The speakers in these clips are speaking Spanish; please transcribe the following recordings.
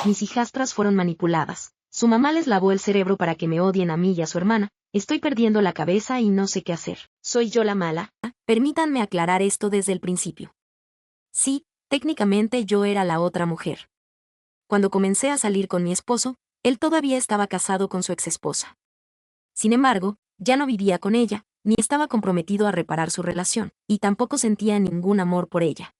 Mis hijastras fueron manipuladas. Su mamá les lavó el cerebro para que me odien a mí y a su hermana. Estoy perdiendo la cabeza y no sé qué hacer. ¿Soy yo la mala? Permítanme aclarar esto desde el principio. Sí, técnicamente yo era la otra mujer. Cuando comencé a salir con mi esposo, él todavía estaba casado con su exesposa. Sin embargo, ya no vivía con ella, ni estaba comprometido a reparar su relación, y tampoco sentía ningún amor por ella.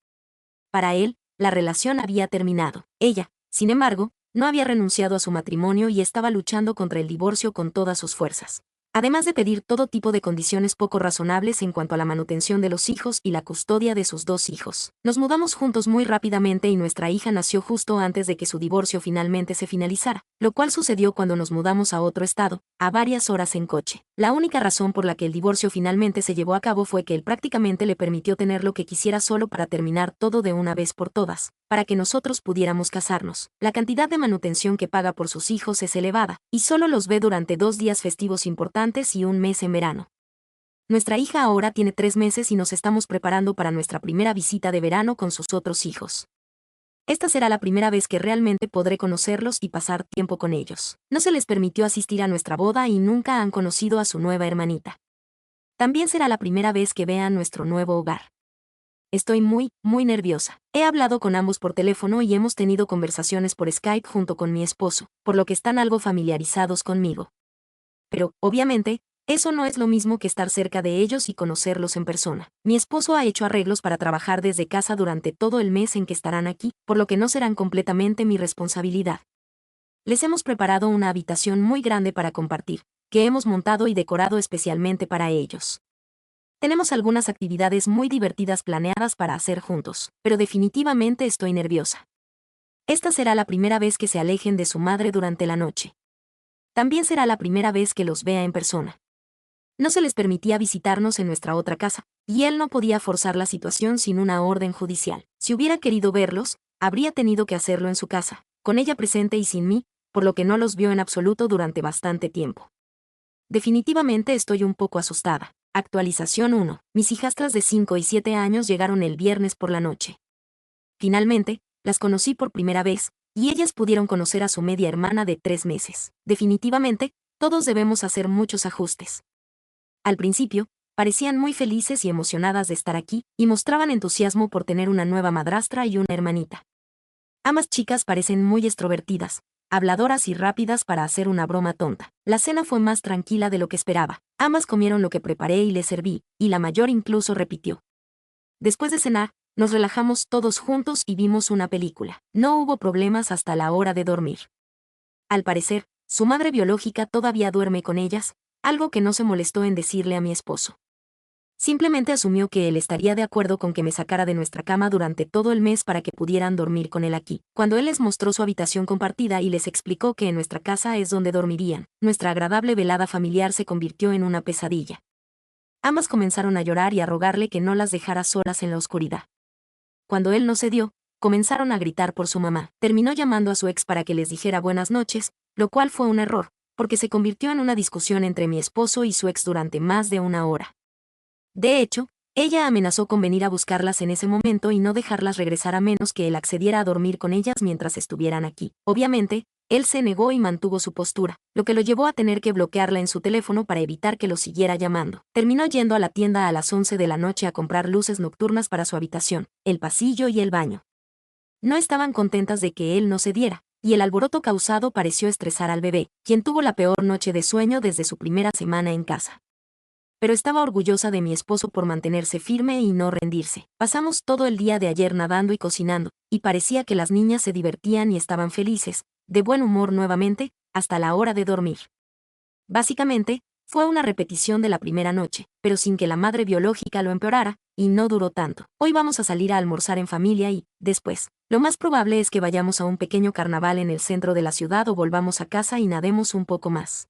Para él, la relación había terminado. Ella, sin embargo, no había renunciado a su matrimonio y estaba luchando contra el divorcio con todas sus fuerzas. Además de pedir todo tipo de condiciones poco razonables en cuanto a la manutención de los hijos y la custodia de sus 2 hijos. Nos mudamos juntos muy rápidamente y nuestra hija nació justo antes de que su divorcio finalmente se finalizara, lo cual sucedió cuando nos mudamos a otro estado, a varias horas en coche. La única razón por la que el divorcio finalmente se llevó a cabo fue que él prácticamente le permitió tener lo que quisiera solo para terminar todo de una vez por todas, para que nosotros pudiéramos casarnos. La cantidad de manutención que paga por sus hijos es elevada, y solo los ve durante 2 días festivos importantes y un mes en verano. Nuestra hija ahora tiene 3 meses y nos estamos preparando para nuestra primera visita de verano con sus otros hijos. Esta será la primera vez que realmente podré conocerlos y pasar tiempo con ellos. No se les permitió asistir a nuestra boda y nunca han conocido a su nueva hermanita. También será la primera vez que vean nuestro nuevo hogar. Estoy muy nerviosa. He hablado con ambos por teléfono y hemos tenido conversaciones por Skype junto con mi esposo, por lo que están algo familiarizados conmigo. Pero, obviamente, eso no es lo mismo que estar cerca de ellos y conocerlos en persona. Mi esposo ha hecho arreglos para trabajar desde casa durante todo el mes en que estarán aquí, por lo que no serán completamente mi responsabilidad. Les hemos preparado una habitación muy grande para compartir, que hemos montado y decorado especialmente para ellos. Tenemos algunas actividades muy divertidas planeadas para hacer juntos, pero definitivamente estoy nerviosa. Esta será la primera vez que se alejen de su madre durante la noche. También será la primera vez que los vea en persona. No se les permitía visitarnos en nuestra otra casa, y él no podía forzar la situación sin una orden judicial. Si hubiera querido verlos, habría tenido que hacerlo en su casa, con ella presente y sin mí, por lo que no los vio en absoluto durante bastante tiempo. Definitivamente estoy un poco asustada. Actualización 1. Mis hijastras de 5 y 7 años llegaron el viernes por la noche. Finalmente, las conocí por primera vez, y ellas pudieron conocer a su media hermana de 3 meses. Definitivamente, todos debemos hacer muchos ajustes. Al principio, parecían muy felices y emocionadas de estar aquí, y mostraban entusiasmo por tener una nueva madrastra y una hermanita. Ambas chicas parecen muy extrovertidas, habladoras y rápidas para hacer una broma tonta. La cena fue más tranquila de lo que esperaba. Ambas comieron lo que preparé y les serví, y la mayor incluso repitió. Después de cenar, nos relajamos todos juntos y vimos una película. No hubo problemas hasta la hora de dormir. Al parecer, su madre biológica todavía duerme con ellas, algo que no se molestó en decirle a mi esposo. Simplemente asumió que él estaría de acuerdo con que me sacara de nuestra cama durante todo el mes para que pudieran dormir con él aquí. Cuando él les mostró su habitación compartida y les explicó que en nuestra casa es donde dormirían, nuestra agradable velada familiar se convirtió en una pesadilla. Ambas comenzaron a llorar y a rogarle que no las dejara solas en la oscuridad. Cuando él no cedió, comenzaron a gritar por su mamá. Terminó llamando a su ex para que les dijera buenas noches, lo cual fue un error, porque se convirtió en una discusión entre mi esposo y su ex durante más de una hora. De hecho, ella amenazó con venir a buscarlas en ese momento y no dejarlas regresar a menos que él accediera a dormir con ellas mientras estuvieran aquí. Obviamente, él se negó y mantuvo su postura, lo que lo llevó a tener que bloquearla en su teléfono para evitar que lo siguiera llamando. Terminó yendo a la tienda a las 11 de la noche a comprar luces nocturnas para su habitación, el pasillo y el baño. No estaban contentas de que él no cediera, y el alboroto causado pareció estresar al bebé, quien tuvo la peor noche de sueño desde su primera semana en casa. Pero estaba orgullosa de mi esposo por mantenerse firme y no rendirse. Pasamos todo el día de ayer nadando y cocinando, y parecía que las niñas se divertían y estaban felices, de buen humor nuevamente, hasta la hora de dormir. Básicamente, fue una repetición de la primera noche, pero sin que la madre biológica lo empeorara, y no duró tanto. Hoy vamos a salir a almorzar en familia y, después, lo más probable es que vayamos a un pequeño carnaval en el centro de la ciudad o volvamos a casa y nademos un poco más.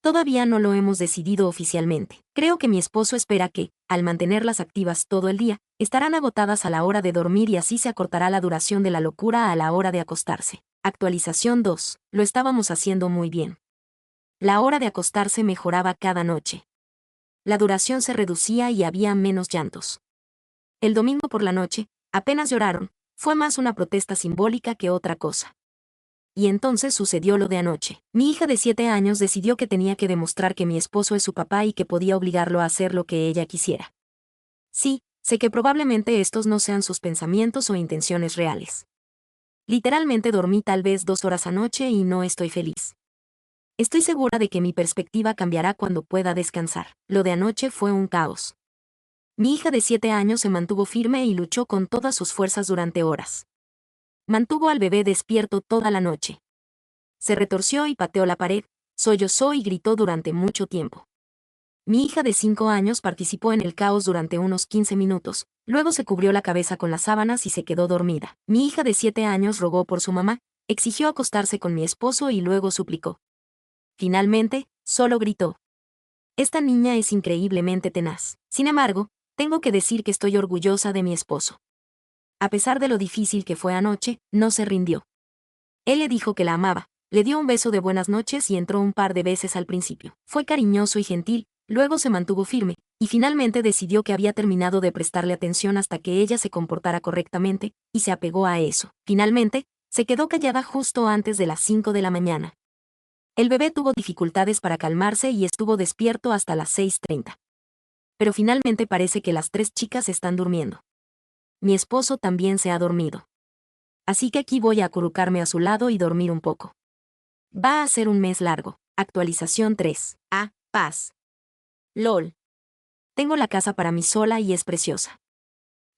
Todavía no lo hemos decidido oficialmente. Creo que mi esposo espera que, al mantenerlas activas todo el día, estarán agotadas a la hora de dormir y así se acortará la duración de la locura a la hora de acostarse. Actualización 2. Lo estábamos haciendo muy bien. La hora de acostarse mejoraba cada noche. La duración se reducía y había menos llantos. El domingo por la noche, apenas lloraron, fue más una protesta simbólica que otra cosa. Y entonces sucedió lo de anoche. Mi hija de 7 años decidió que tenía que demostrar que mi esposo es su papá y que podía obligarlo a hacer lo que ella quisiera. Sí, sé que probablemente estos no sean sus pensamientos o intenciones reales. Literalmente dormí tal vez 2 horas anoche y no estoy feliz. Estoy segura de que mi perspectiva cambiará cuando pueda descansar. Lo de anoche fue un caos. Mi hija de 7 años se mantuvo firme y luchó con todas sus fuerzas durante horas. Mantuvo al bebé despierto toda la noche. Se retorció y pateó la pared, sollozó y gritó durante mucho tiempo. Mi hija de 5 años participó en el caos durante unos 15 minutos, luego se cubrió la cabeza con las sábanas y se quedó dormida. Mi hija de 7 años rogó por su mamá, exigió acostarse con mi esposo y luego suplicó. Finalmente, solo gritó. Esta niña es increíblemente tenaz. Sin embargo, tengo que decir que estoy orgullosa de mi esposo. A pesar de lo difícil que fue anoche, no se rindió. Él le dijo que la amaba, le dio un beso de buenas noches y entró un par de veces al principio. Fue cariñoso y gentil, luego se mantuvo firme, y finalmente decidió que había terminado de prestarle atención hasta que ella se comportara correctamente, y se apegó a eso. Finalmente, se quedó callada justo antes de las 5 de la mañana. El bebé tuvo dificultades para calmarse y estuvo despierto hasta las 6:30. Pero finalmente parece que las 3 chicas están durmiendo. Mi esposo también se ha dormido. Así que aquí voy a acurrucarme a su lado y dormir un poco. Va a ser un mes largo. Actualización 3. Paz. LOL. Tengo la casa para mí sola y es preciosa.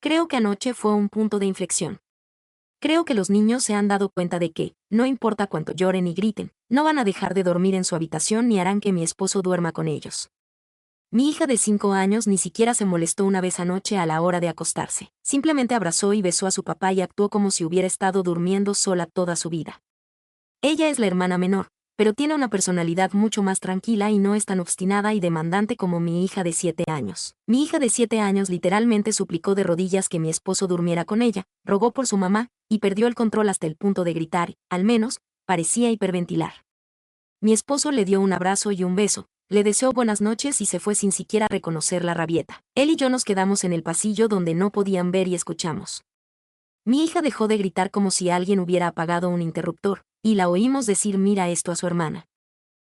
Creo que anoche fue un punto de inflexión. Creo que los niños se han dado cuenta de que, no importa cuánto lloren y griten, no van a dejar de dormir en su habitación ni harán que mi esposo duerma con ellos. Mi hija de 5 años ni siquiera se molestó una vez anoche a la hora de acostarse. Simplemente abrazó y besó a su papá y actuó como si hubiera estado durmiendo sola toda su vida. Ella es la hermana menor, pero tiene una personalidad mucho más tranquila y no es tan obstinada y demandante como mi hija de 7 años. Mi hija de 7 años literalmente suplicó de rodillas que mi esposo durmiera con ella, rogó por su mamá, y perdió el control hasta el punto de gritar, al menos, parecía hiperventilar. Mi esposo le dio un abrazo y un beso, le deseó buenas noches y se fue sin siquiera reconocer la rabieta. Él y yo nos quedamos en el pasillo donde no podían ver y escuchamos. Mi hija dejó de gritar como si alguien hubiera apagado un interruptor, y la oímos decir mira esto a su hermana.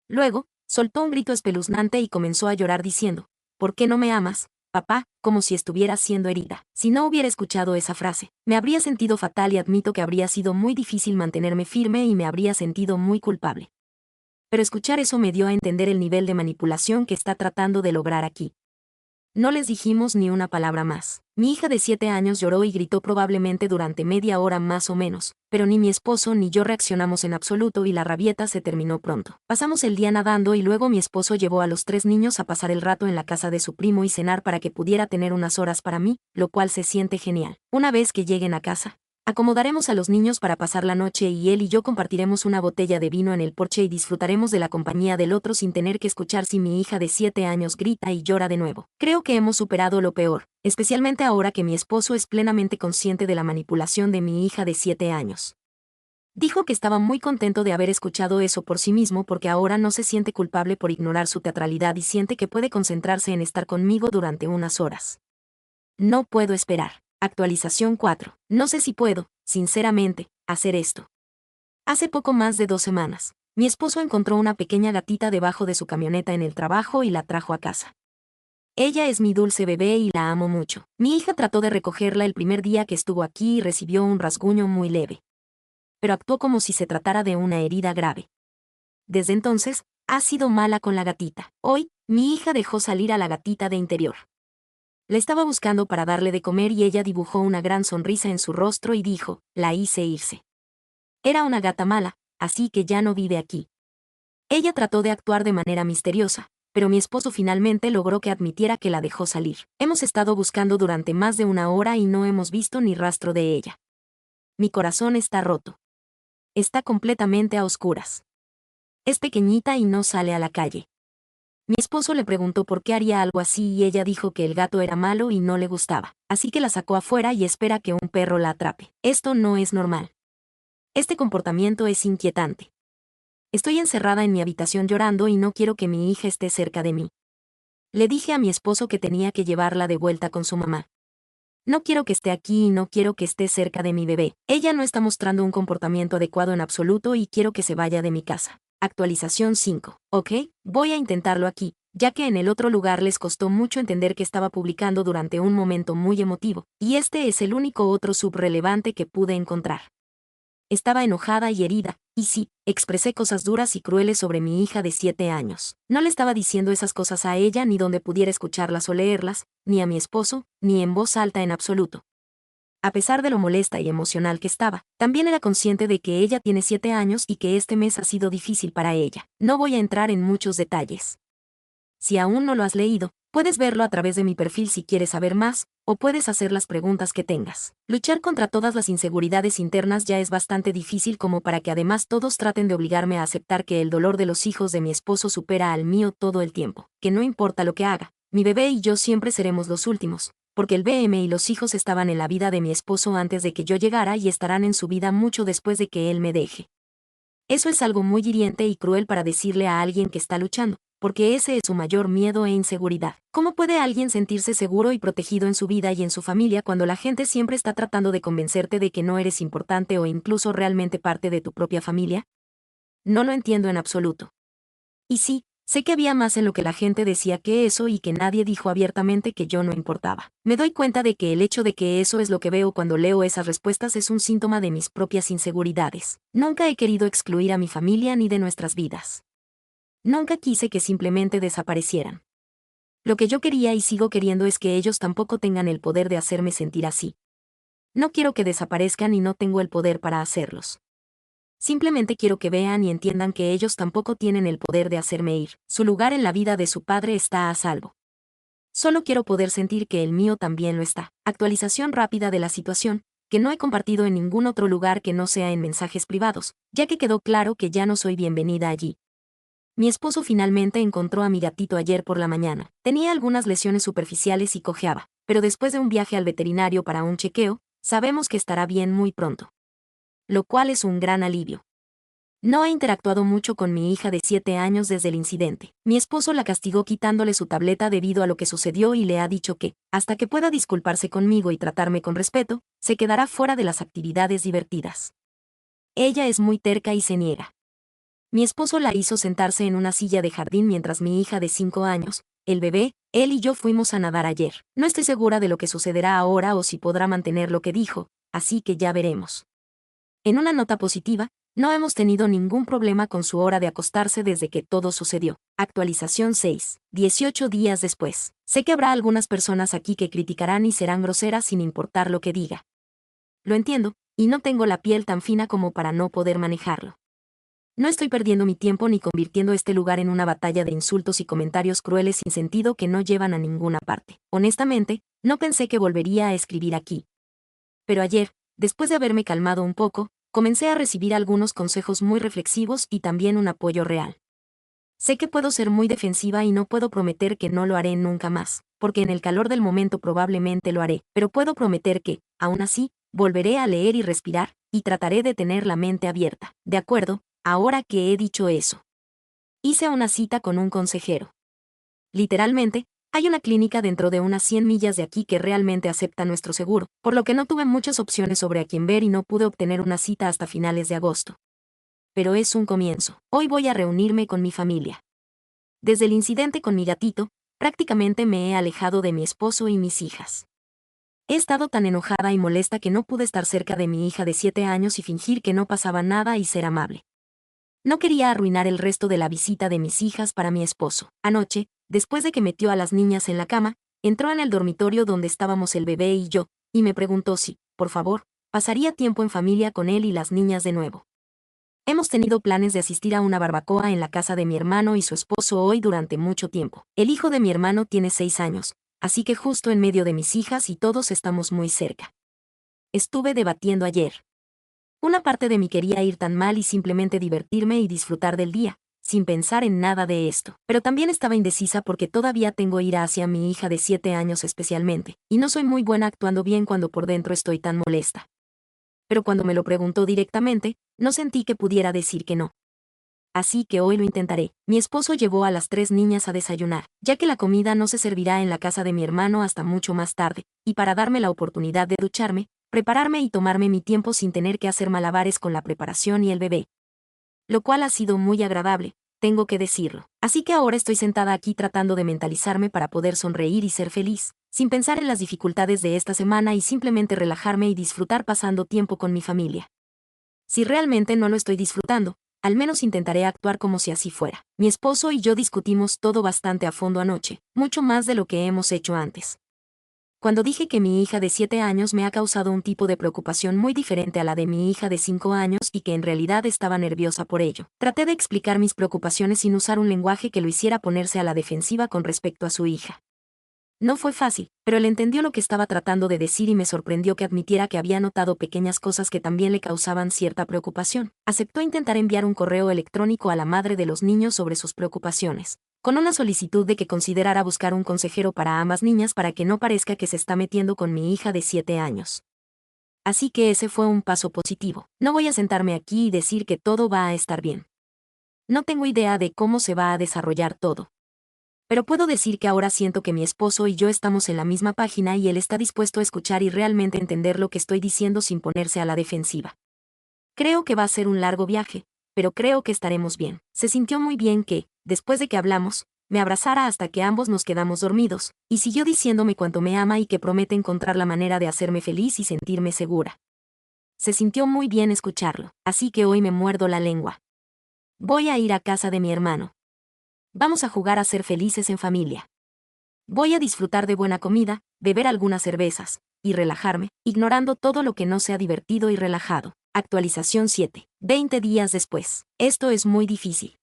Luego, soltó un grito espeluznante y comenzó a llorar diciendo, ¿por qué no me amas, papá?, como si estuviera siendo herida. Si no hubiera escuchado esa frase, me habría sentido fatal y admito que habría sido muy difícil mantenerme firme y me habría sentido muy culpable. Pero escuchar eso me dio a entender el nivel de manipulación que está tratando de lograr aquí. No les dijimos ni una palabra más. Mi hija de 7 años lloró y gritó probablemente durante media hora más o menos, pero ni mi esposo ni yo reaccionamos en absoluto y la rabieta se terminó pronto. Pasamos el día nadando y luego mi esposo llevó a los 3 niños a pasar el rato en la casa de su primo y cenar para que pudiera tener unas horas para mí, lo cual se siente genial. Una vez que lleguen a casa, acomodaremos a los niños para pasar la noche y él y yo compartiremos una botella de vino en el porche y disfrutaremos de la compañía del otro sin tener que escuchar si mi hija de 7 años grita y llora de nuevo. Creo que hemos superado lo peor, especialmente ahora que mi esposo es plenamente consciente de la manipulación de mi hija de 7 años. Dijo que estaba muy contento de haber escuchado eso por sí mismo porque ahora no se siente culpable por ignorar su teatralidad y siente que puede concentrarse en estar conmigo durante unas horas. No puedo esperar. Actualización 4. No sé si puedo, sinceramente, hacer esto. Hace poco más de 2 semanas, mi esposo encontró una pequeña gatita debajo de su camioneta en el trabajo y la trajo a casa. Ella es mi dulce bebé y la amo mucho. Mi hija trató de recogerla el primer día que estuvo aquí y recibió un rasguño muy leve. Pero actuó como si se tratara de una herida grave. Desde entonces, ha sido mala con la gatita. Hoy, mi hija dejó salir a la gatita de interior. La estaba buscando para darle de comer y ella dibujó una gran sonrisa en su rostro y dijo, la hice irse. Era una gata mala, así que ya no vive aquí. Ella trató de actuar de manera misteriosa, pero mi esposo finalmente logró que admitiera que la dejó salir. Hemos estado buscando durante más de 1 hora y no hemos visto ni rastro de ella. Mi corazón está roto. Está completamente a oscuras. Es pequeñita y no sale a la calle. Mi esposo le preguntó por qué haría algo así y ella dijo que el gato era malo y no le gustaba, así que la sacó afuera y espera que un perro la atrape. Esto no es normal. Este comportamiento es inquietante. Estoy encerrada en mi habitación llorando y no quiero que mi hija esté cerca de mí. Le dije a mi esposo que tenía que llevarla de vuelta con su mamá. No quiero que esté aquí y no quiero que esté cerca de mi bebé. Ella no está mostrando un comportamiento adecuado en absoluto y quiero que se vaya de mi casa. Actualización 5. Ok, voy a intentarlo aquí, ya que en el otro lugar les costó mucho entender que estaba publicando durante un momento muy emotivo, y este es el único otro subrelevante que pude encontrar. Estaba enojada y herida, y sí, expresé cosas duras y crueles sobre mi hija de 7 años. No le estaba diciendo esas cosas a ella ni donde pudiera escucharlas o leerlas, ni a mi esposo, ni en voz alta en absoluto. A pesar de lo molesta y emocional que estaba, también era consciente de que ella tiene 7 años y que este mes ha sido difícil para ella. No voy a entrar en muchos detalles. Si aún no lo has leído, puedes verlo a través de mi perfil si quieres saber más, o puedes hacer las preguntas que tengas. Luchar contra todas las inseguridades internas ya es bastante difícil como para que además todos traten de obligarme a aceptar que el dolor de los hijos de mi esposo supera al mío todo el tiempo, que no importa lo que haga, mi bebé y yo siempre seremos los últimos, porque el BM y los hijos estaban en la vida de mi esposo antes de que yo llegara y estarán en su vida mucho después de que él me deje. Eso es algo muy hiriente y cruel para decirle a alguien que está luchando, porque ese es su mayor miedo e inseguridad. ¿Cómo puede alguien sentirse seguro y protegido en su vida y en su familia cuando la gente siempre está tratando de convencerte de que no eres importante o incluso realmente parte de tu propia familia? No lo entiendo en absoluto. Y sí, sé que había más en lo que la gente decía que eso y que nadie dijo abiertamente que yo no importaba. Me doy cuenta de que el hecho de que eso es lo que veo cuando leo esas respuestas es un síntoma de mis propias inseguridades. Nunca he querido excluir a mi familia ni de nuestras vidas. Nunca quise que simplemente desaparecieran. Lo que yo quería y sigo queriendo es que ellos tampoco tengan el poder de hacerme sentir así. No quiero que desaparezcan y no tengo el poder para hacerlos. Simplemente quiero que vean y entiendan que ellos tampoco tienen el poder de hacerme ir. Su lugar en la vida de su padre está a salvo. Solo quiero poder sentir que el mío también lo está. Actualización rápida de la situación, que no he compartido en ningún otro lugar que no sea en mensajes privados, ya que quedó claro que ya no soy bienvenida allí. Mi esposo finalmente encontró a mi gatito ayer por la mañana. Tenía algunas lesiones superficiales y cojeaba, pero después de un viaje al veterinario para un chequeo, sabemos que estará bien muy pronto. Lo cual es un gran alivio. No he interactuado mucho con mi hija de 7 años desde el incidente. Mi esposo la castigó quitándole su tableta debido a lo que sucedió y le ha dicho que, hasta que pueda disculparse conmigo y tratarme con respeto, se quedará fuera de las actividades divertidas. Ella es muy terca y se niega. Mi esposo la hizo sentarse en una silla de jardín mientras mi hija de 5 años, el bebé, él y yo fuimos a nadar ayer. No estoy segura de lo que sucederá ahora o si podrá mantener lo que dijo, así que ya veremos. En una nota positiva, no hemos tenido ningún problema con su hora de acostarse desde que todo sucedió. Actualización 6. 18 días después. Sé que habrá algunas personas aquí que criticarán y serán groseras sin importar lo que diga. Lo entiendo, y no tengo la piel tan fina como para no poder manejarlo. No estoy perdiendo mi tiempo ni convirtiendo este lugar en una batalla de insultos y comentarios crueles sin sentido que no llevan a ninguna parte. Honestamente, no pensé que volvería a escribir aquí. Pero ayer, después de haberme calmado un poco, comencé a recibir algunos consejos muy reflexivos y también un apoyo real. Sé que puedo ser muy defensiva y no puedo prometer que no lo haré nunca más, porque en el calor del momento probablemente lo haré, pero puedo prometer que, aún así, volveré a leer y respirar, y trataré de tener la mente abierta. De acuerdo, ahora que he dicho eso. Hice una cita con un consejero. Literalmente, hay una clínica dentro de unas 100 millas de aquí que realmente acepta nuestro seguro, por lo que no tuve muchas opciones sobre a quién ver y no pude obtener una cita hasta finales de agosto. Pero es un comienzo. Hoy voy a reunirme con mi familia. Desde el incidente con mi gatito, prácticamente me he alejado de mi esposo y mis hijas. He estado tan enojada y molesta que no pude estar cerca de mi hija de 7 años y fingir que no pasaba nada y ser amable. No quería arruinar el resto de la visita de mis hijas para mi esposo. Anoche, después de que metió a las niñas en la cama, entró en el dormitorio donde estábamos el bebé y yo, y me preguntó si, por favor, pasaría tiempo en familia con él y las niñas de nuevo. Hemos tenido planes de asistir a una barbacoa en la casa de mi hermano y su esposo hoy durante mucho tiempo. El hijo de mi hermano tiene 6 años, así que justo en medio de mis hijas y todos estamos muy cerca. Estuve debatiendo ayer. Una parte de mí quería ir tan mal y simplemente divertirme y disfrutar del día, sin pensar en nada de esto. Pero también estaba indecisa porque todavía tengo ira hacia mi hija de 7 años especialmente, y no soy muy buena actuando bien cuando por dentro estoy tan molesta. Pero cuando me lo preguntó directamente, no sentí que pudiera decir que no. así que hoy lo intentaré. Mi esposo llevó a las 3 niñas a desayunar, ya que la comida no se servirá en la casa de mi hermano hasta mucho más tarde, y para darme la oportunidad de ducharme, prepararme y tomarme mi tiempo sin tener que hacer malabares con la preparación y el bebé. Lo cual ha sido muy agradable, tengo que decirlo. Así que ahora estoy sentada aquí tratando de mentalizarme para poder sonreír y ser feliz, sin pensar en las dificultades de esta semana y simplemente relajarme y disfrutar pasando tiempo con mi familia. Si realmente no lo estoy disfrutando, al menos intentaré actuar como si así fuera. Mi esposo y yo discutimos todo bastante a fondo anoche, mucho más de lo que hemos hecho antes. Cuando dije que mi hija de 7 años me ha causado un tipo de preocupación muy diferente a la de mi hija de 5 años y que en realidad estaba nerviosa por ello, traté de explicar mis preocupaciones sin usar un lenguaje que lo hiciera ponerse a la defensiva con respecto a su hija. No fue fácil, pero él entendió lo que estaba tratando de decir y me sorprendió que admitiera que había notado pequeñas cosas que también le causaban cierta preocupación. Aceptó intentar enviar un correo electrónico a la madre de los niños sobre sus preocupaciones, con una solicitud de que considerara buscar un consejero para ambas niñas para que no parezca que se está metiendo con mi hija de 7 años. Así que ese fue un paso positivo. No voy a sentarme aquí y decir que todo va a estar bien. No tengo idea de cómo se va a desarrollar todo. Pero puedo decir que ahora siento que mi esposo y yo estamos en la misma página y él está dispuesto a escuchar y realmente entender lo que estoy diciendo sin ponerse a la defensiva. Creo que va a ser un largo viaje, pero creo que estaremos bien. Se sintió muy bien que, después de que hablamos, me abrazara hasta que ambos nos quedamos dormidos, y siguió diciéndome cuánto me ama y que promete encontrar la manera de hacerme feliz y sentirme segura. Se sintió muy bien escucharlo, así que hoy me muerdo la lengua. Voy a ir a casa de mi hermano. Vamos a jugar a ser felices en familia. Voy a disfrutar de buena comida, beber algunas cervezas, y relajarme, ignorando todo lo que no sea divertido y relajado. Actualización 7. 20 días después. Esto es muy difícil.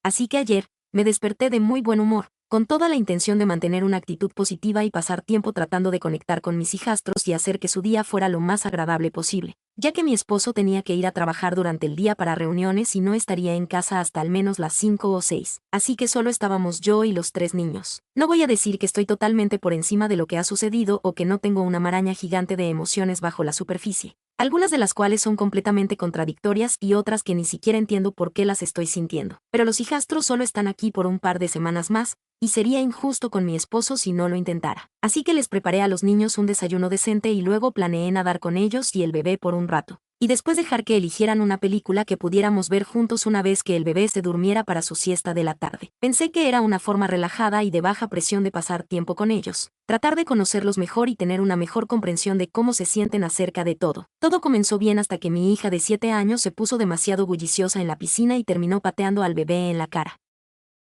Así que ayer, me desperté de muy buen humor, con toda la intención de mantener una actitud positiva y pasar tiempo tratando de conectar con mis hijastros y hacer que su día fuera lo más agradable posible, ya que mi esposo tenía que ir a trabajar durante el día para reuniones y no estaría en casa hasta al menos las 5 o 6, así que solo estábamos yo y los 3 niños. No voy a decir que estoy totalmente por encima de lo que ha sucedido o que no tengo una maraña gigante de emociones bajo la superficie, algunas de las cuales son completamente contradictorias y otras que ni siquiera entiendo por qué las estoy sintiendo. Pero los hijastros solo están aquí por un par de semanas más, y sería injusto con mi esposo si no lo intentara. Así que les preparé a los niños un desayuno decente y luego planeé nadar con ellos y el bebé por un rato. Y después dejar que eligieran una película que pudiéramos ver juntos una vez que el bebé se durmiera para su siesta de la tarde. Pensé que era una forma relajada y de baja presión de pasar tiempo con ellos, tratar de conocerlos mejor y tener una mejor comprensión de cómo se sienten acerca de todo. Todo comenzó bien hasta que mi hija de 7 años se puso demasiado bulliciosa en la piscina y terminó pateando al bebé en la cara.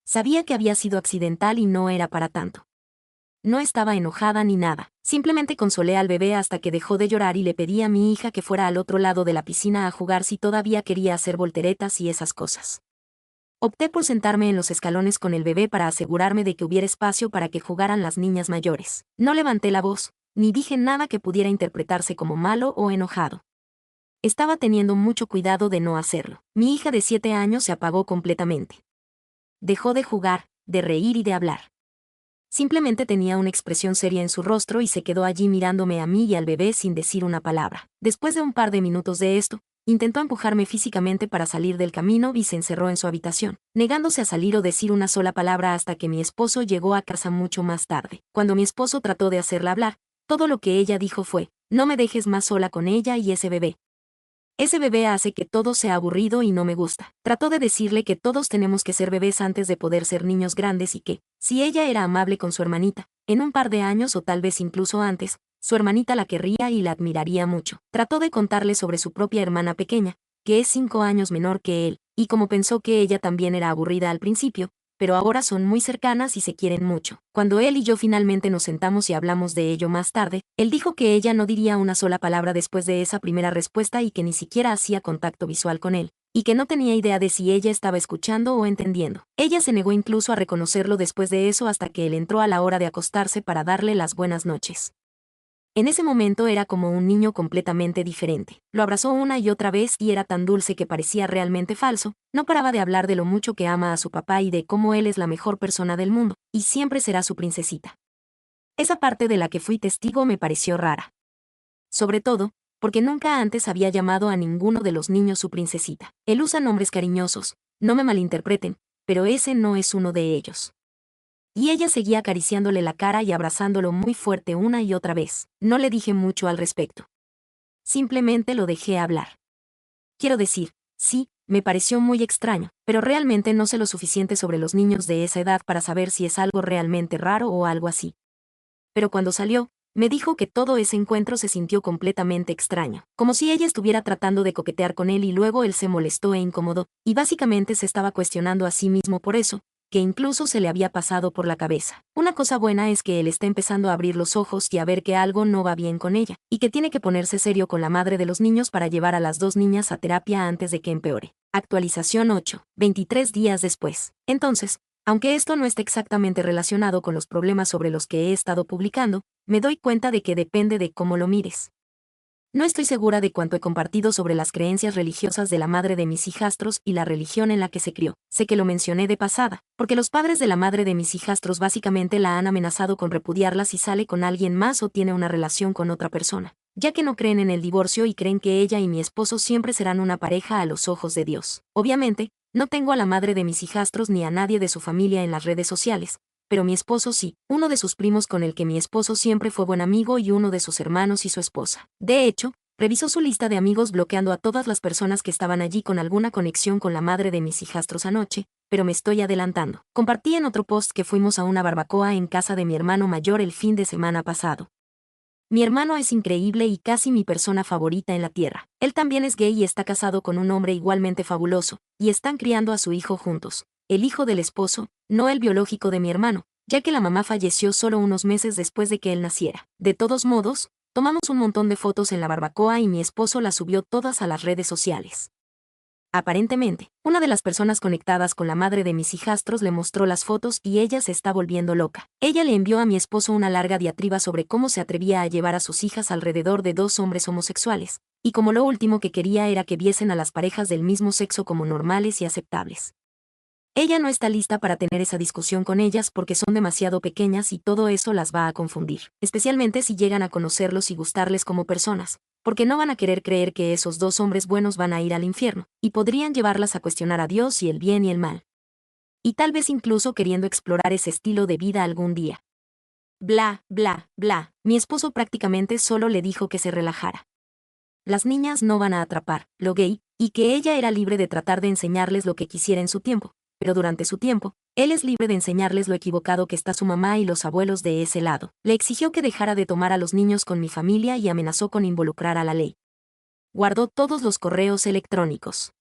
Sabía que había sido accidental y no era para tanto. No estaba enojada ni nada, simplemente consolé al bebé hasta que dejó de llorar y le pedí a mi hija que fuera al otro lado de la piscina a jugar si todavía quería hacer volteretas y esas cosas. Opté por sentarme en los escalones con el bebé para asegurarme de que hubiera espacio para que jugaran las niñas mayores. No levanté la voz, ni dije nada que pudiera interpretarse como malo o enojado. Estaba teniendo mucho cuidado de no hacerlo. Mi hija de 7 años se apagó completamente. Dejó de jugar, de reír y de hablar. Simplemente tenía una expresión seria en su rostro y se quedó allí mirándome a mí y al bebé sin decir una palabra. Después de un par de minutos de esto, intentó empujarme físicamente para salir del camino y se encerró en su habitación, negándose a salir o decir una sola palabra hasta que mi esposo llegó a casa mucho más tarde. Cuando mi esposo trató de hacerla hablar, todo lo que ella dijo fue: "No me dejes más sola con ella y ese bebé. Ese bebé hace que todo sea aburrido y no me gusta". Trató de decirle que todos tenemos que ser bebés antes de poder ser niños grandes y que, si ella era amable con su hermanita, en un par de años o tal vez incluso antes, su hermanita la querría y la admiraría mucho. Trató de contarle sobre su propia hermana pequeña, que es 5 años menor que él, y como pensó que ella también era aburrida al principio, pero ahora son muy cercanas y se quieren mucho. Cuando él y yo finalmente nos sentamos y hablamos de ello más tarde, él dijo que ella no diría una sola palabra después de esa primera respuesta y que ni siquiera hacía contacto visual con él, y que no tenía idea de si ella estaba escuchando o entendiendo. Ella se negó incluso a reconocerlo después de eso hasta que él entró a la hora de acostarse para darle las buenas noches. En ese momento era como un niño completamente diferente. Lo abrazó una y otra vez y era tan dulce que parecía realmente falso. No paraba de hablar de lo mucho que ama a su papá y de cómo él es la mejor persona del mundo, y siempre será su princesita. Esa parte de la que fui testigo me pareció rara. Sobre todo, porque nunca antes había llamado a ninguno de los niños su princesita. Él usa nombres cariñosos, no me malinterpreten, pero ese no es uno de ellos. Y ella seguía acariciándole la cara y abrazándolo muy fuerte una y otra vez. No le dije mucho al respecto. Simplemente lo dejé hablar. Quiero decir, sí, me pareció muy extraño, pero realmente no sé lo suficiente sobre los niños de esa edad para saber si es algo realmente raro o algo así. Pero cuando salió, me dijo que todo ese encuentro se sintió completamente extraño, como si ella estuviera tratando de coquetear con él y luego él se molestó e incomodó, y básicamente se estaba cuestionando a sí mismo por eso, que incluso se le había pasado por la cabeza. Una cosa buena es que él está empezando a abrir los ojos y a ver que algo no va bien con ella, y que tiene que ponerse serio con la madre de los niños para llevar a las dos niñas a terapia antes de que empeore. Actualización 8, 23 días después. Entonces, aunque esto no está exactamente relacionado con los problemas sobre los que he estado publicando, me doy cuenta de que depende de cómo lo mires. No estoy segura de cuánto he compartido sobre las creencias religiosas de la madre de mis hijastros y la religión en la que se crió. Sé que lo mencioné de pasada, porque los padres de la madre de mis hijastros básicamente la han amenazado con repudiarla si sale con alguien más o tiene una relación con otra persona, ya que no creen en el divorcio y creen que ella y mi esposo siempre serán una pareja a los ojos de Dios. Obviamente, no tengo a la madre de mis hijastros ni a nadie de su familia en las redes sociales, pero mi esposo sí, uno de sus primos con el que mi esposo siempre fue buen amigo y uno de sus hermanos y su esposa. De hecho, revisó su lista de amigos bloqueando a todas las personas que estaban allí con alguna conexión con la madre de mis hijastros anoche, pero me estoy adelantando. Compartí en otro post que fuimos a una barbacoa en casa de mi hermano mayor el fin de semana pasado. Mi hermano es increíble y casi mi persona favorita en la tierra. Él también es gay y está casado con un hombre igualmente fabuloso, y están criando a su hijo juntos. El hijo del esposo, no el biológico de mi hermano, ya que la mamá falleció solo unos meses después de que él naciera. De todos modos, tomamos un montón de fotos en la barbacoa y mi esposo las subió todas a las redes sociales. Aparentemente, una de las personas conectadas con la madre de mis hijastros le mostró las fotos y ella se está volviendo loca. Ella le envió a mi esposo una larga diatriba sobre cómo se atrevía a llevar a sus hijas alrededor de dos hombres homosexuales, y como lo último que quería era que viesen a las parejas del mismo sexo como normales y aceptables. Ella no está lista para tener esa discusión con ellas porque son demasiado pequeñas y todo eso las va a confundir, especialmente si llegan a conocerlos y gustarles como personas, porque no van a querer creer que esos dos hombres buenos van a ir al infierno, y podrían llevarlas a cuestionar a Dios y el bien y el mal. Y tal vez incluso queriendo explorar ese estilo de vida algún día. Bla, bla, bla, mi esposo prácticamente solo le dijo que se relajara. Las niñas no van a atrapar lo gay, y que ella era libre de tratar de enseñarles lo que quisiera en su tiempo, pero durante su tiempo, él es libre de enseñarles lo equivocado que está su mamá y los abuelos de ese lado. Le exigió que dejara de tomar a los niños con mi familia y amenazó con involucrar a la ley. Guardó todos los correos electrónicos.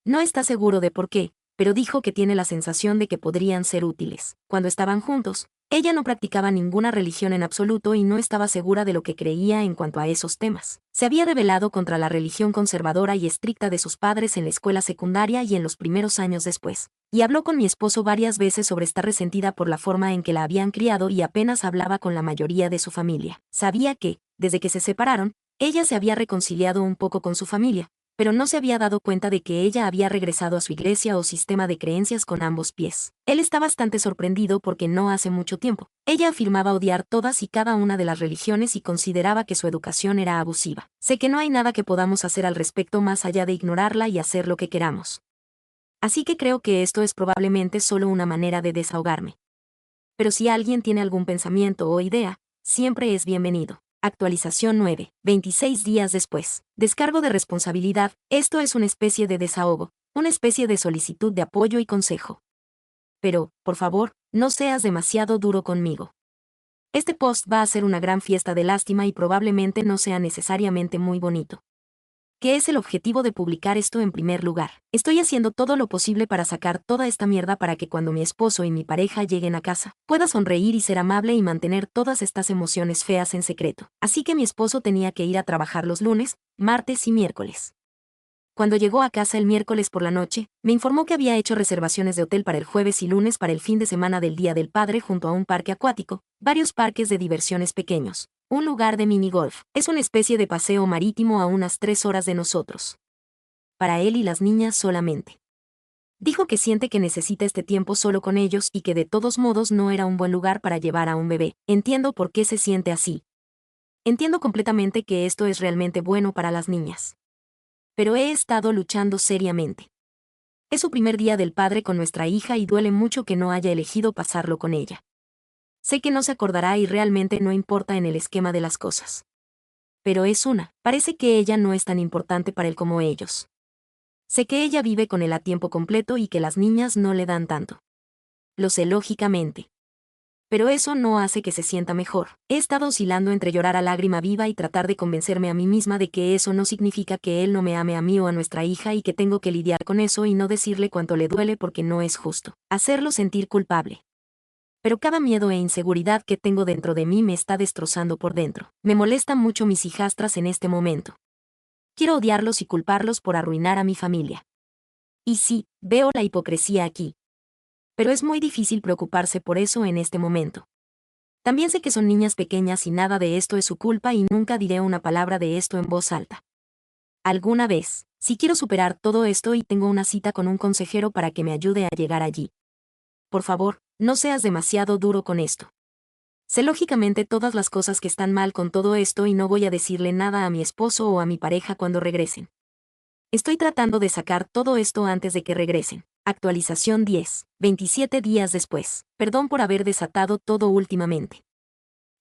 No está seguro de por qué, pero dijo que tiene la sensación de que podrían ser útiles. Cuando estaban juntos, ella no practicaba ninguna religión en absoluto y no estaba segura de lo que creía en cuanto a esos temas. Se había rebelado contra la religión conservadora y estricta de sus padres en la escuela secundaria y en los primeros años después. Y habló con mi esposo varias veces sobre estar resentida por la forma en que la habían criado y apenas hablaba con la mayoría de su familia. Sabía que, desde que se separaron, ella se había reconciliado un poco con su familia, pero no se había dado cuenta de que ella había regresado a su iglesia o sistema de creencias con ambos pies. Él está bastante sorprendido porque no hace mucho tiempo, ella afirmaba odiar todas y cada una de las religiones y consideraba que su educación era abusiva. Sé que no hay nada que podamos hacer al respecto más allá de ignorarla y hacer lo que queramos. Así que creo que esto es probablemente solo una manera de desahogarme. Pero si alguien tiene algún pensamiento o idea, siempre es bienvenido. Actualización 9, 26 días después. Descargo de responsabilidad, esto es una especie de desahogo, una especie de solicitud de apoyo y consejo. Pero, por favor, no seas demasiado duro conmigo. Este post va a ser una gran fiesta de lástima y probablemente no sea necesariamente muy bonito. ¿Qué es el objetivo de publicar esto en primer lugar? Estoy haciendo todo lo posible para sacar toda esta mierda para que cuando mi esposo y mi pareja lleguen a casa, pueda sonreír y ser amable y mantener todas estas emociones feas en secreto. Así que mi esposo tenía que ir a trabajar los lunes, martes y miércoles. Cuando llegó a casa el miércoles por la noche, me informó que había hecho reservaciones de hotel para el jueves y lunes para el fin de semana del Día del Padre junto a un parque acuático, varios parques de diversiones pequeños, un lugar de minigolf. Es una especie de paseo marítimo a unas 3 horas de nosotros. Para él y las niñas solamente. Dijo que siente que necesita este tiempo solo con ellos y que de todos modos no era un buen lugar para llevar a un bebé. Entiendo por qué se siente así. Entiendo completamente que esto es realmente bueno para las niñas. Pero he estado luchando seriamente. Es su primer día del padre con nuestra hija y duele mucho que no haya elegido pasarlo con ella. Sé que no se acordará y realmente no importa en el esquema de las cosas. Pero parece que ella no es tan importante para él como ellos. Sé que ella vive con él a tiempo completo y que las niñas no le dan tanto. Lo sé lógicamente. Pero eso no hace que se sienta mejor. He estado oscilando entre llorar a lágrima viva y tratar de convencerme a mí misma de que eso no significa que él no me ame a mí o a nuestra hija y que tengo que lidiar con eso y no decirle cuánto le duele porque no es justo hacerlo sentir culpable. Pero cada miedo e inseguridad que tengo dentro de mí me está destrozando por dentro. Me molestan mucho mis hijastras en este momento. Quiero odiarlos y culparlos por arruinar a mi familia. Y sí, veo la hipocresía aquí. Pero es muy difícil preocuparse por eso en este momento. También sé que son niñas pequeñas y nada de esto es su culpa y nunca diré una palabra de esto en voz alta. Alguna vez, sí quiero superar todo esto y tengo una cita con un consejero para que me ayude a llegar allí. Por favor, no seas demasiado duro con esto. Sé lógicamente todas las cosas que están mal con todo esto y no voy a decirle nada a mi esposo o a mi pareja cuando regresen. Estoy tratando de sacar todo esto antes de que regresen. Actualización 10, 27 días después. Perdón por haber desatado todo últimamente.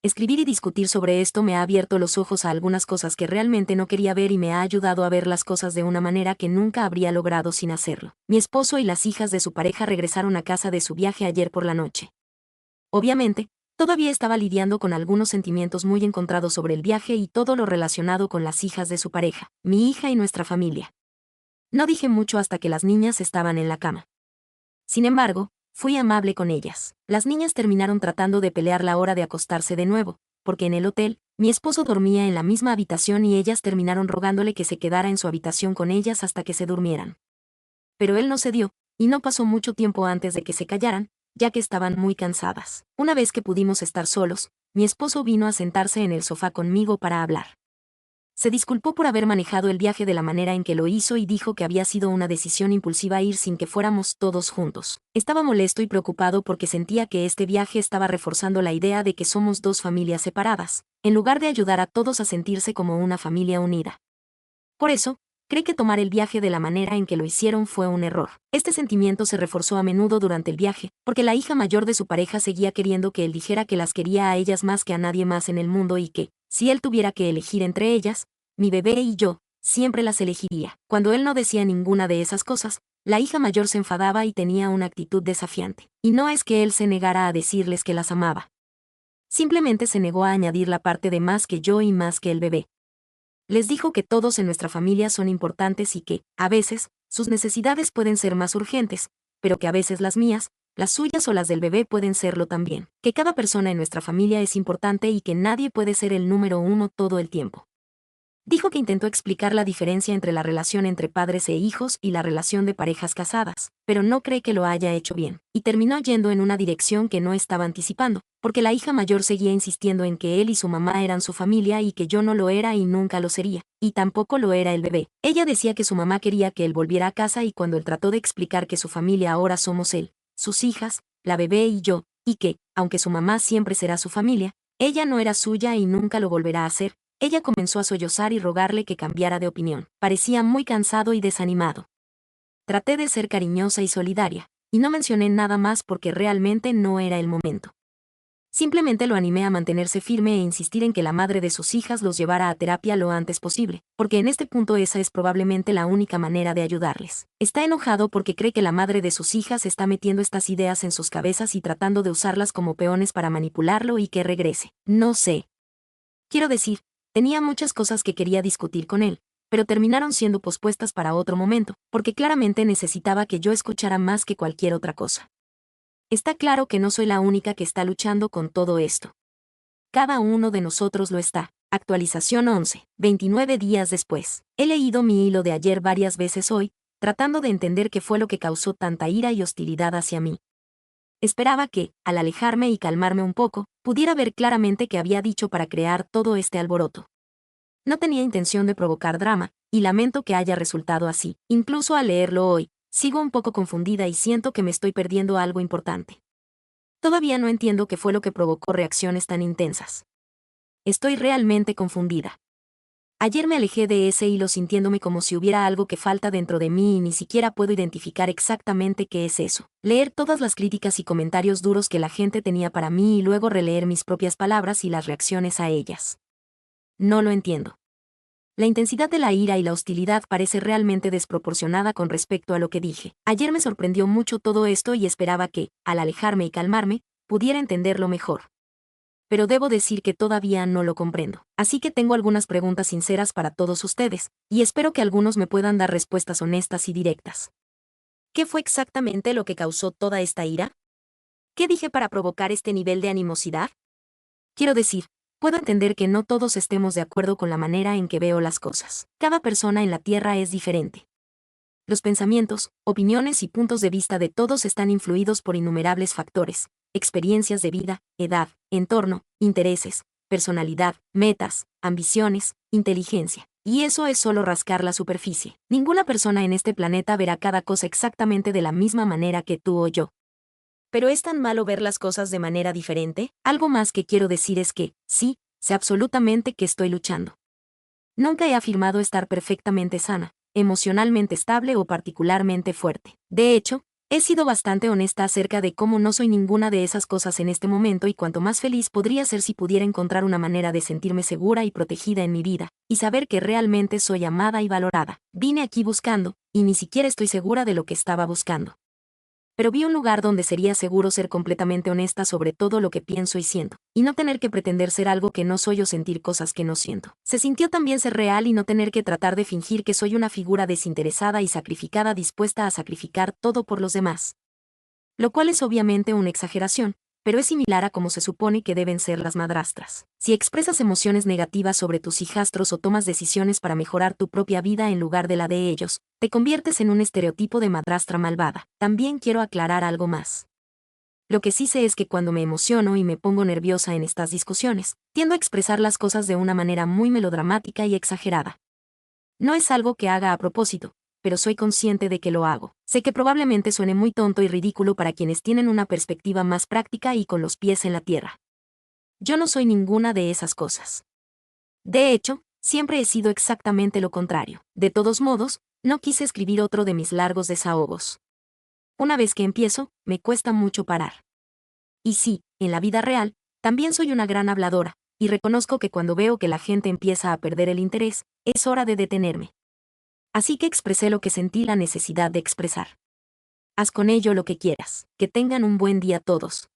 Escribir y discutir sobre esto me ha abierto los ojos a algunas cosas que realmente no quería ver y me ha ayudado a ver las cosas de una manera que nunca habría logrado sin hacerlo. Mi esposo y las hijas de su pareja regresaron a casa de su viaje ayer por la noche. Obviamente, todavía estaba lidiando con algunos sentimientos muy encontrados sobre el viaje y todo lo relacionado con las hijas de su pareja, mi hija y nuestra familia. No dije mucho hasta que las niñas estaban en la cama. Sin embargo, fui amable con ellas. Las niñas terminaron tratando de pelear la hora de acostarse de nuevo, porque en el hotel, mi esposo dormía en la misma habitación y ellas terminaron rogándole que se quedara en su habitación con ellas hasta que se durmieran. Pero él no cedió, y no pasó mucho tiempo antes de que se callaran, ya que estaban muy cansadas. Una vez que pudimos estar solos, mi esposo vino a sentarse en el sofá conmigo para hablar. Se disculpó por haber manejado el viaje de la manera en que lo hizo y dijo que había sido una decisión impulsiva ir sin que fuéramos todos juntos. Estaba molesto y preocupado porque sentía que este viaje estaba reforzando la idea de que somos dos familias separadas, en lugar de ayudar a todos a sentirse como una familia unida. Por eso, cree que tomar el viaje de la manera en que lo hicieron fue un error. Este sentimiento se reforzó a menudo durante el viaje, porque la hija mayor de su pareja seguía queriendo que él dijera que las quería a ellas más que a nadie más en el mundo y que, si él tuviera que elegir entre ellas, mi bebé y yo, siempre las elegiría. Cuando él no decía ninguna de esas cosas, la hija mayor se enfadaba y tenía una actitud desafiante. Y no es que él se negara a decirles que las amaba. Simplemente se negó a añadir la parte de más que yo y más que el bebé. Les dijo que todos en nuestra familia son importantes y que, a veces, sus necesidades pueden ser más urgentes, pero que a veces las mías, las suyas o las del bebé pueden serlo también. Que cada persona en nuestra familia es importante y que nadie puede ser el número uno todo el tiempo. Dijo que intentó explicar la diferencia entre la relación entre padres e hijos y la relación de parejas casadas, pero no cree que lo haya hecho bien, y terminó yendo en una dirección que no estaba anticipando, porque la hija mayor seguía insistiendo en que él y su mamá eran su familia y que yo no lo era y nunca lo sería, y tampoco lo era el bebé. Ella decía que su mamá quería que él volviera a casa y cuando él trató de explicar que su familia ahora somos él, sus hijas, la bebé y yo, y que, aunque su mamá siempre será su familia, ella no era suya y nunca lo volverá a hacer, ella comenzó a sollozar y rogarle que cambiara de opinión. Parecía muy cansado y desanimado. Traté de ser cariñosa y solidaria, y no mencioné nada más porque realmente no era el momento. Simplemente lo animé a mantenerse firme e insistir en que la madre de sus hijas los llevara a terapia lo antes posible, porque en este punto esa es probablemente la única manera de ayudarles. Está enojado porque cree que la madre de sus hijas está metiendo estas ideas en sus cabezas y tratando de usarlas como peones para manipularlo y que regrese. No sé. Quiero decir, tenía muchas cosas que quería discutir con él, pero terminaron siendo pospuestas para otro momento, porque claramente necesitaba que yo escuchara más que cualquier otra cosa. Está claro que no soy la única que está luchando con todo esto. Cada uno de nosotros lo está. Actualización 11, 29 días después. He leído mi hilo de ayer varias veces hoy, tratando de entender qué fue lo que causó tanta ira y hostilidad hacia mí. Esperaba que, al alejarme y calmarme un poco, pudiera ver claramente qué había dicho para crear todo este alboroto. No tenía intención de provocar drama, y lamento que haya resultado así. Incluso al leerlo hoy, sigo un poco confundida y siento que me estoy perdiendo algo importante. Todavía no entiendo qué fue lo que provocó reacciones tan intensas. Estoy realmente confundida. Ayer me alejé de ese hilo sintiéndome como si hubiera algo que falta dentro de mí y ni siquiera puedo identificar exactamente qué es eso. Leer todas las críticas y comentarios duros que la gente tenía para mí y luego releer mis propias palabras y las reacciones a ellas. No lo entiendo. La intensidad de la ira y la hostilidad parece realmente desproporcionada con respecto a lo que dije. Ayer me sorprendió mucho todo esto y esperaba que, al alejarme y calmarme, pudiera entenderlo mejor. Pero debo decir que todavía no lo comprendo. Así que tengo algunas preguntas sinceras para todos ustedes, y espero que algunos me puedan dar respuestas honestas y directas. ¿Qué fue exactamente lo que causó toda esta ira? ¿Qué dije para provocar este nivel de animosidad? Quiero decir, puedo entender que no todos estemos de acuerdo con la manera en que veo las cosas. Cada persona en la Tierra es diferente. Los pensamientos, opiniones y puntos de vista de todos están influidos por innumerables factores, experiencias de vida, edad, entorno, intereses, personalidad, metas, ambiciones, inteligencia. Y eso es solo rascar la superficie. Ninguna persona en este planeta verá cada cosa exactamente de la misma manera que tú o yo. ¿Pero es tan malo ver las cosas de manera diferente? Algo más que quiero decir es que, sí, sé absolutamente que estoy luchando. Nunca he afirmado estar perfectamente sana, emocionalmente estable o particularmente fuerte. De hecho, he sido bastante honesta acerca de cómo no soy ninguna de esas cosas en este momento y cuanto más feliz podría ser si pudiera encontrar una manera de sentirme segura y protegida en mi vida, y saber que realmente soy amada y valorada. Vine aquí buscando, y ni siquiera estoy segura de lo que estaba buscando. Pero vi un lugar donde sería seguro ser completamente honesta sobre todo lo que pienso y siento, y no tener que pretender ser algo que no soy o sentir cosas que no siento. Se sintió también ser real y no tener que tratar de fingir que soy una figura desinteresada y sacrificada dispuesta a sacrificar todo por los demás. Lo cual es obviamente una exageración, pero es similar a cómo se supone que deben ser las madrastras. Si expresas emociones negativas sobre tus hijastros o tomas decisiones para mejorar tu propia vida en lugar de la de ellos, te conviertes en un estereotipo de madrastra malvada. También quiero aclarar algo más. Lo que sí sé es que cuando me emociono y me pongo nerviosa en estas discusiones, tiendo a expresar las cosas de una manera muy melodramática y exagerada. No es algo que haga a propósito, pero soy consciente de que lo hago. Sé que probablemente suene muy tonto y ridículo para quienes tienen una perspectiva más práctica y con los pies en la tierra. Yo no soy ninguna de esas cosas. De hecho, siempre he sido exactamente lo contrario. De todos modos, no quise escribir otro de mis largos desahogos. Una vez que empiezo, me cuesta mucho parar. Y sí, en la vida real, también soy una gran habladora, y reconozco que cuando veo que la gente empieza a perder el interés, es hora de detenerme. Así que expresé lo que sentí la necesidad de expresar. Haz con ello lo que quieras. Que tengan un buen día todos.